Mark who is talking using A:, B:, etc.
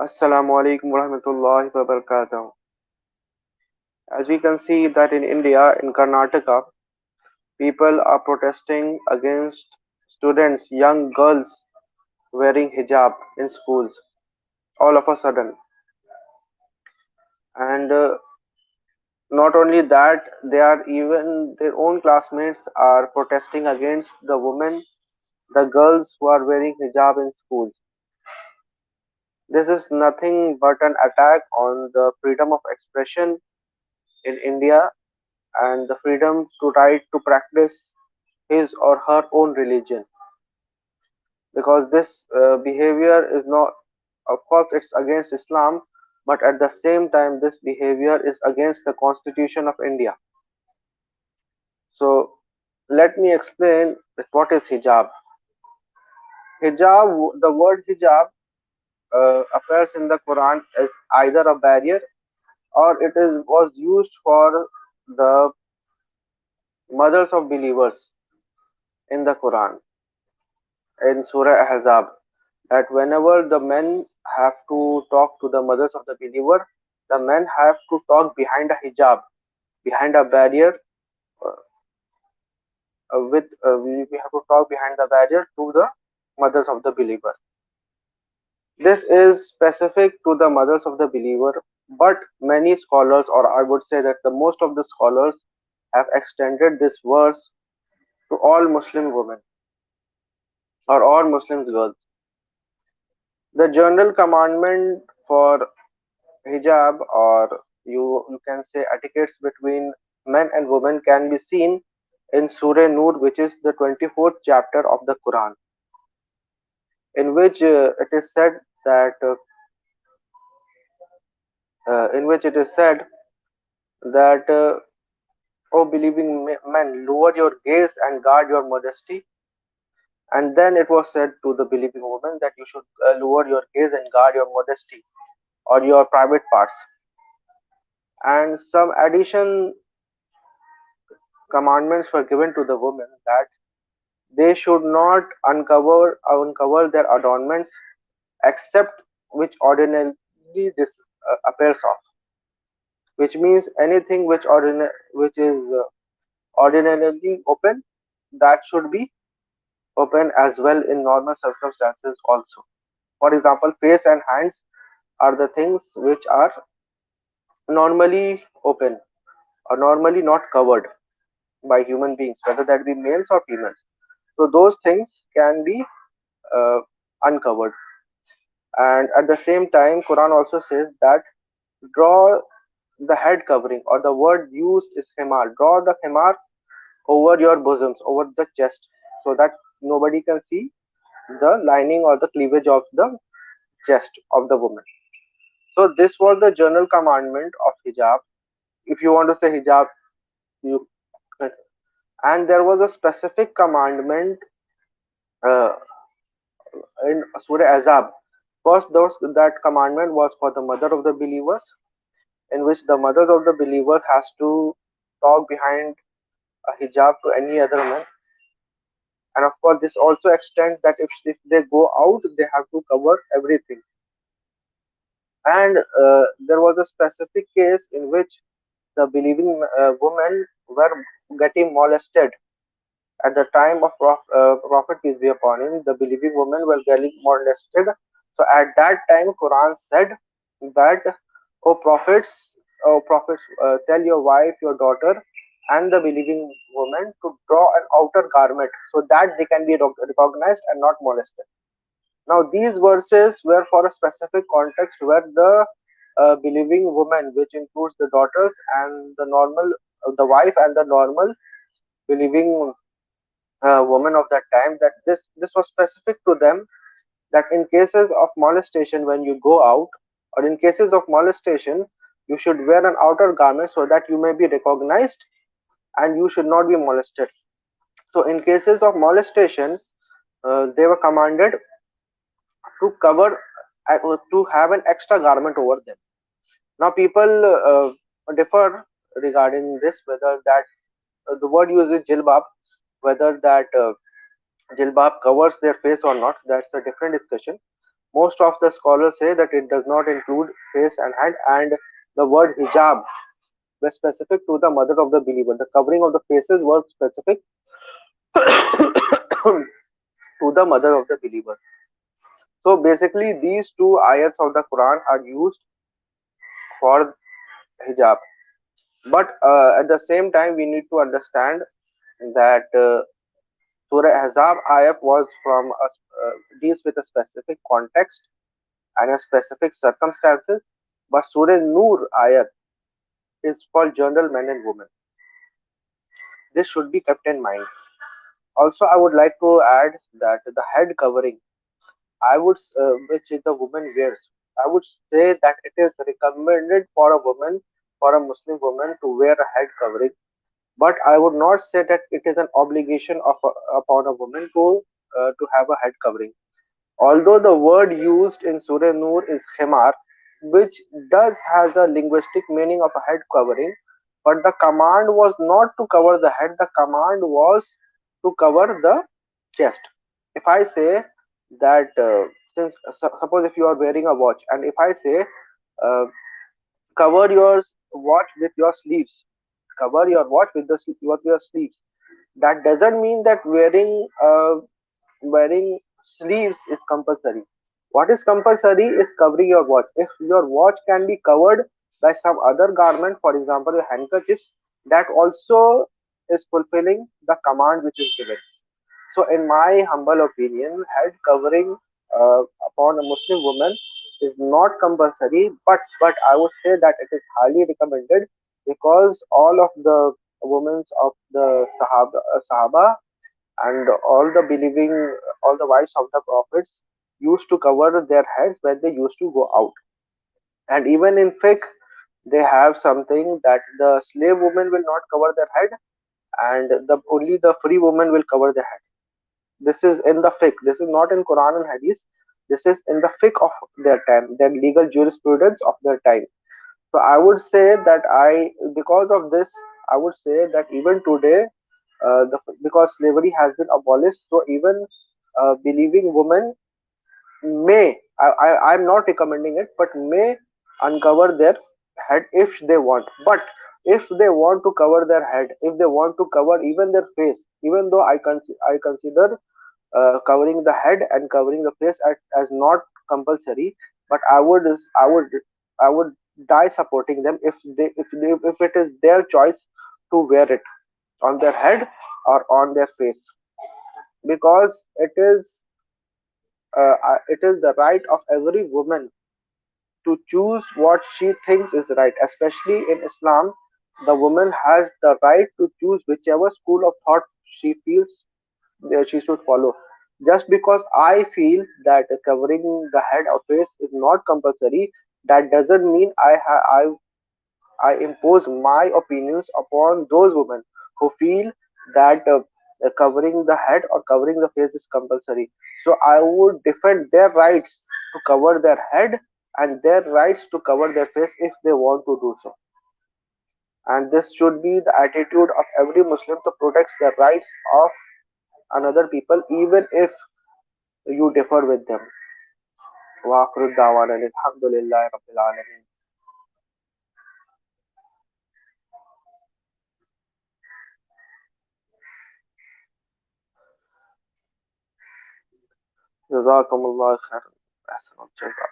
A: Assalamu alaikum warahmatullahi wabarakatuh. As we can see that in India, in Karnataka, people are protesting against students, young girls wearing hijab in schools all of a sudden. And not only that, they are even their own classmates are protesting against the women, the girls who are wearing hijab in schools. This is nothing but an attack on the freedom of expression in India and the freedom to right to practice his or her own religion, because this behavior is not, of course it's against Islam, but at the same time this behavior is against the constitution of India. So let me explain that what is hijab. The word hijab appears in the Quran as either a barrier or it is was used for the mothers of believers in the Quran in Surah Ahzab, that whenever the men have to talk to the mothers of the believer, the men have to talk behind a hijab, behind a barrier. We have to talk behind the barrier to the mothers of the believer. This is specific to the mothers of the believer, but many scholars, or I would say that the most of the scholars, have extended this verse to all Muslim women or all Muslim girls. The general commandment for hijab, or you can say etiquettes between men and women, can be seen in Surah Nur, which is the 24th chapter of the Quran, in which it is said that in which it is said that O believing men, lower your gaze and guard your modesty. And then it was said to the believing woman that you should lower your gaze and guard your modesty or your private parts. And some addition commandments were given to the women, that they should not uncover their adornments except which ordinarily this appears of, which means anything which is ordinarily open, that should be open as well in normal circumstances also. For example, face and hands are the things which are normally open or normally not covered by human beings, whether that be males or females. So those things can be uh, uncovered. And at the same time, Quran also says that draw the head covering, or the word used is himar. Draw the himar over your bosoms, over the chest, so that nobody can see the lining or the cleavage of the chest of the woman. So this was the general commandment of hijab. If you want to say hijab, you and there was a specific commandment uh, in Surah Azab. First, that commandment was for the mother of the believers, in which the mother of the believer has to talk behind a hijab to any other man. And of course, this also extends that if they go out, they have to cover everything. And there was a specific case in which the believing women were getting molested. At the time of Prophet peace be upon him, the believing women were getting molested. So at that time, Quran said that, O prophets, tell your wife, your daughter, and the believing woman to draw an outer garment so that they can be recognized and not molested. Now, these verses were for a specific context where the believing woman, which includes the daughters and the wife and the normal believing woman of that time, that this was specific to them, that in cases of molestation, when you go out, or in cases of molestation, you should wear an outer garment so that you may be recognized and you should not be molested. So, in cases of molestation, they were commanded to cover to have an extra garment over them. Now, people differ regarding this, whether that the word used is jilbab, whether that jilbab covers their face or not. That's a different discussion. Most of the scholars say that it does not include face and head, and the word hijab was specific to the mother of the believer. The covering of the faces was specific to the mother of the believer. So basically, these two ayats of the Quran are used for hijab. But at the same time, we need to understand that Surah Ahzab ayat was deals with a specific context and a specific circumstances. But Surah Nur ayat is for general men and women. This should be kept in mind. Also, I would like to add that the head covering, which is the woman wears, I would say that it is recommended for a woman, for a Muslim woman to wear a head covering. But I would not say that it is an obligation upon a woman to have a head covering. Although the word used in Surah Nur is khimar, which does has a linguistic meaning of a head covering, but the command was not to cover the head, the command was to cover the chest. If I say that, suppose if you are wearing a watch, and if I say, uh, cover your watch with your sleeves, cover your watch with with your sleeves, that doesn't mean that wearing sleeves is compulsory. What is compulsory is covering your watch. If your watch can be covered by some other garment, for example, your handkerchiefs, that also is fulfilling the command which is given. So, in my humble opinion, head covering upon a Muslim woman is not compulsory, but I would say that it is highly recommended because all of the women of the Sahaba and all the wives of the prophets used to cover their heads when they used to go out. And even in fiqh, they have something that the slave woman will not cover their head, and the only the free woman will cover their head. This is in the fiqh. This is not in Quran and Hadith. This is in the fiqh of their time, their legal jurisprudence of their time. So I would say that because of this, I would say that even today, because slavery has been abolished, so even believing women I'm not recommending it, but may uncover their head if they want. But if they want to cover their head, if they want to cover even their face, even though I consider covering the head and covering the face as not compulsory, but I would die supporting them if it is their choice to wear it on their head or on their face, because it is the right of every woman to choose what she thinks is right. Especially in Islam, the woman has the right to choose whichever school of thought she feels that she should follow. Just because I feel that covering the head or face is not compulsory, that doesn't mean I impose my opinions upon those women who feel that covering the head or covering the face is compulsory. So I would defend their rights to cover their head and their rights to cover their face if they want to do so. And this should be the attitude of every Muslim to protect the rights of another people, even if you differ with them. وآخر الدعوانا الحمد لله رب العالمين. جزاكم الله خيرا. أحسن الجزاء.